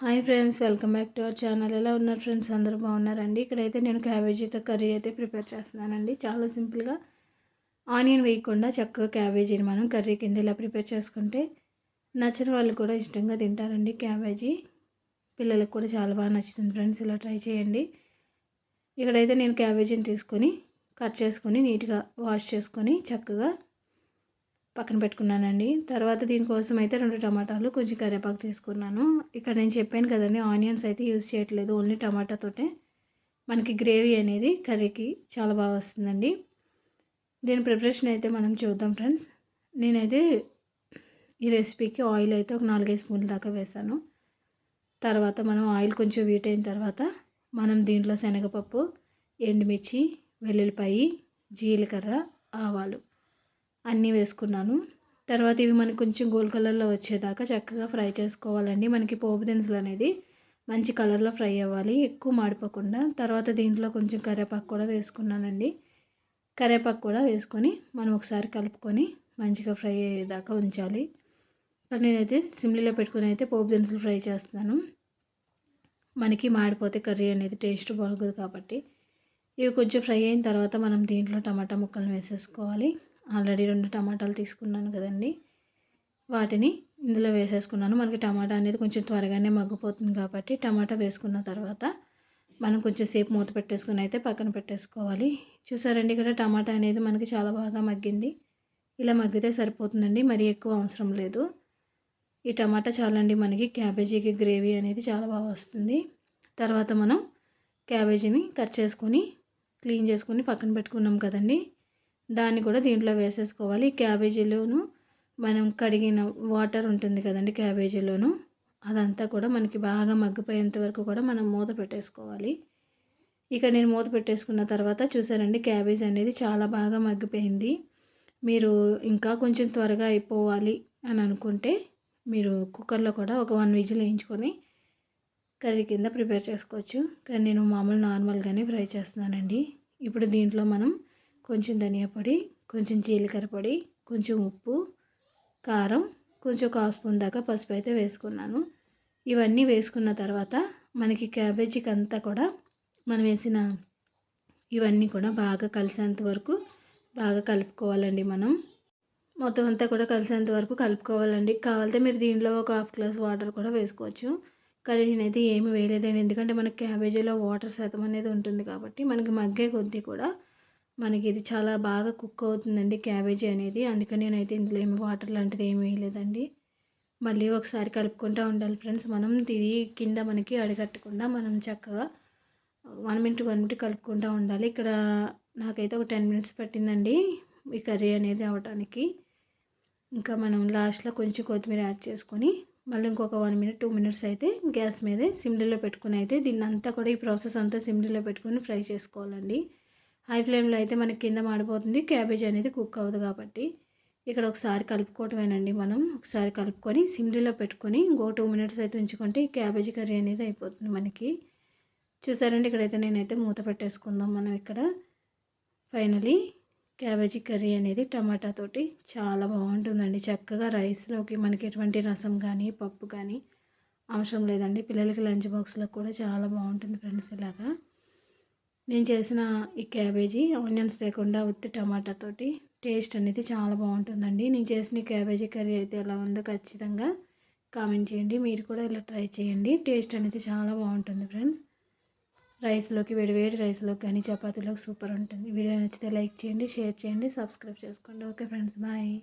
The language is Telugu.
Hi friends, welcome back to our channel. ఎలా ఉన్నారు ఫ్రెండ్స్? అందరూ బాగున్నారండి. ఇక్కడైతే నేను క్యాబేజీతో కర్రీ అయితే ప్రిపేర్ చేస్తున్నానండి. చాలా సింపుల్గా ఆనియన్ వేయకుండా చక్కగా క్యాబేజీని మనం కర్రీ కింద ఇలా ప్రిపేర్ చేసుకుంటే నచ్చని వాళ్ళు కూడా ఇష్టంగా తింటారండి. క్యాబేజీ పిల్లలకు కూడా చాలా బాగా నచ్చుతుంది ఫ్రెండ్స్. ఇలా ట్రై చేయండి. ఇక్కడైతే నేను క్యాబేజీని తీసుకొని కట్ చేసుకొని నీట్గా వాష్ చేసుకొని చక్కగా పక్కన పెట్టుకున్నానండి. తర్వాత దీనికోసం అయితే 2 టమాటాలు, కొంచెం కరివేపాకు తీసుకున్నాను. ఇక్కడ నేను చెప్పాను కదండి, ఆనియన్స్ అయితే యూజ్ చేయట్లేదు, ఓన్లీ టమాటాతోటే మనకి గ్రేవీ అనేది కర్రీకి చాలా బాగా వస్తుందండి. దీని ప్రిపరేషన్ అయితే మనం చూద్దాం ఫ్రెండ్స్. నేనైతే ఈ రెసిపీకి ఆయిల్ అయితే ఒక 4-5 స్పూన్ల దాకా వేసాను. తర్వాత మనం ఆయిల్ కొంచెం హీట్ అయిన తర్వాత మనం దీంట్లో శనగపప్పు, ఎండుమిర్చి, వెల్లుల్లిపాయి, జీలకర్ర, ఆవాలు అన్నీ వేసుకున్నాను. తర్వాత ఇవి మనకి కొంచెం గోల్డ్ కలర్లో వచ్చేదాకా చక్కగా ఫ్రై చేసుకోవాలండి. మనకి పోపు దినుసులు అనేది మంచి కలర్లో ఫ్రై అవ్వాలి, ఎక్కువ మాడిపోకుండా. తర్వాత దీంట్లో కొంచెం కరివేపాకు కూడా వేసుకున్నానండి. కరివేపాకు కూడా వేసుకొని మనం ఒకసారి కలుపుకొని మంచిగా ఫ్రై అయ్యేదాకా ఉంచాలి. నేనైతే సిమ్లో పెట్టుకుని అయితే పోపు దినుసులు ఫ్రై చేస్తున్నాను. మనకి మాడిపోతే కర్రీ అనేది టేస్ట్ బాగోదు కాబట్టి. ఇవి కొంచెం ఫ్రై అయిన తర్వాత మనం దీంట్లో టమాటా ముక్కలను వేసేసుకోవాలి. ఆల్రెడీ 2 టమాటాలు తీసుకున్నాను కదండి, వాటిని ఇందులో వేసేసుకున్నాను. మనకి టమాటా అనేది కొంచెం త్వరగానే మగ్గిపోతుంది కాబట్టి టమాటా వేసుకున్న తర్వాత మనం కొంచెం సేపు మూత పెట్టేసుకుని అయితే పక్కన పెట్టేసుకోవాలి. చూసారండి, ఇక్కడ టమాటా అనేది మనకి చాలా బాగా మగ్గింది. ఇలా మగ్గితే సరిపోతుందండి, మరీ ఎక్కువ అవసరం లేదు. ఈ టమాటా చాలండి, మనకి క్యాబేజీకి గ్రేవీ అనేది చాలా బాగా వస్తుంది. తర్వాత మనం క్యాబేజీని కట్ చేసుకొని క్లీన్ చేసుకొని పక్కన పెట్టుకున్నాం కదండి, దాన్ని కూడా దీంట్లో వేసేసుకోవాలి. క్యాబేజీలోను మనం కడిగిన వాటర్ ఉంటుంది కదండి క్యాబేజీలోను, అదంతా కూడా మనకి బాగా మగ్గిపోయేంత వరకు కూడా మనం మూత పెట్టేసుకోవాలి. ఇక నేను మూత పెట్టేసుకున్న తర్వాత చూసారండి, క్యాబేజీ అనేది చాలా బాగా మగ్గిపోయింది. మీరు ఇంకా కొంచెం త్వరగా అయిపోవాలి అని అనుకుంటే మీరు కుక్కర్లో కూడా ఒక 1 విజిల్ వేయించుకొని కర్రీ కింద ప్రిపేర్ చేసుకోవచ్చు. కానీ నేను మామూలు నార్మల్గానే ఫ్రై చేస్తున్నానండి. ఇప్పుడు దీంట్లో మనం కొంచెం ధనియా పొడి, కొంచెం జీలకర్ర పొడి, కొంచెం ఉప్పు, కారం, కొంచెం 1/2 స్పూన్ దాకా పసుపు అయితే వేసుకున్నాను. ఇవన్నీ వేసుకున్న తర్వాత మనకి క్యాబేజీకి అంతా కూడా మనం వేసిన ఇవన్నీ కూడా బాగా కలిసేంత వరకు బాగా కలుపుకోవాలండి. మనం మొత్తం అంతా కూడా కలిసేంత వరకు కలుపుకోవాలండి. కావాలంటే మీరు దీంట్లో ఒక 1/2 గ్లాస్ వాటర్ కూడా వేసుకోవచ్చు. కానీ నేనైతే ఏమి వేయలేదండి, ఎందుకంటే మనకి క్యాబేజీలో వాటర్ శాతం అనేది ఉంటుంది కాబట్టి మనకి మగ్గే కొద్దీ కూడా మనకి ఇది చాలా బాగా కుక్ అవుతుందండి క్యాబేజీ అనేది. అందుకని నేనైతే ఇందులో ఏమి వాటర్ లాంటిది ఏమి వేయలేదండి. మళ్ళీ ఒకసారి కలుపుకుంటూ ఉండాలి ఫ్రెండ్స్. మనం ఇది కింద మనకి అడగట్టకుండా మనం చక్కగా 1 మినిట్ 1 మినిట్ కలుపుకుంటూ ఉండాలి. ఇక్కడ నాకైతే ఒక 10 మినిట్స్ పట్టిందండి ఈ కర్రీ అనేది అవ్వటానికి. ఇంకా మనం లాస్ట్లో కొంచెం కొత్తిమీర యాడ్ చేసుకొని మళ్ళీ ఇంకొక 1 మినిట్ 2 మినిట్స్ అయితే గ్యాస్ మీదే సిమ్లో పెట్టుకుని అయితే దీన్ని అంతా కూడా ఈ ప్రాసెస్ అంతా సిమ్లో పెట్టుకొని ఫ్రై చేసుకోవాలండి. హై ఫ్లేమ్లో అయితే మనకి కింద మాడిపోతుంది, క్యాబేజీ అనేది కుక్ అవ్వదు కాబట్టి. ఇక్కడ ఒకసారి కలుపుకోవటమేనండి. మనం ఒకసారి కలుపుకొని సిమ్లో పెట్టుకొని ఇంకో 2 మినిట్స్ అయితే ఉంచుకుంటే ఈ క్యాబేజీ కర్రీ అనేది అయిపోతుంది మనకి. చూసారండి, ఇక్కడైతే నేనైతే మూత పెట్టేసుకుందాం మనం. ఇక్కడ ఫైనలీ క్యాబేజీ కర్రీ అనేది టమాటా తోటి చాలా బాగుంటుందండి. చక్కగా రైస్లోకి మనకి ఎటువంటి రసం కానీ పప్పు కానీ అవసరం లేదండి. పిల్లలకి లంచ్ బాక్స్లో కూడా చాలా బాగుంటుంది ఫ్రెండ్స్. ఇలాగా నేను చేసిన ఈ క్యాబేజీ ఆనియన్స్ లేకుండా ఉత్తి టమాటా తోటి టేస్ట్ అనేది చాలా బాగుంటుందండి. నేను చేసిన ఈ క్యాబేజీ కర్రీ అయితే ఎలా ఉందో ఖచ్చితంగా కామెంట్ చేయండి. మీరు కూడా ఇలా ట్రై చేయండి, టేస్ట్ అనేది చాలా బాగుంటుంది ఫ్రెండ్స్. రైస్లోకి వేడి రైస్లోకి కానీ చపాతీలోకి సూపర్ ఉంటుంది. వీడియో నచ్చితే లైక్ చేయండి, షేర్ చేయండి, సబ్స్క్రైబ్ చేసుకోండి. Okay friends, bye.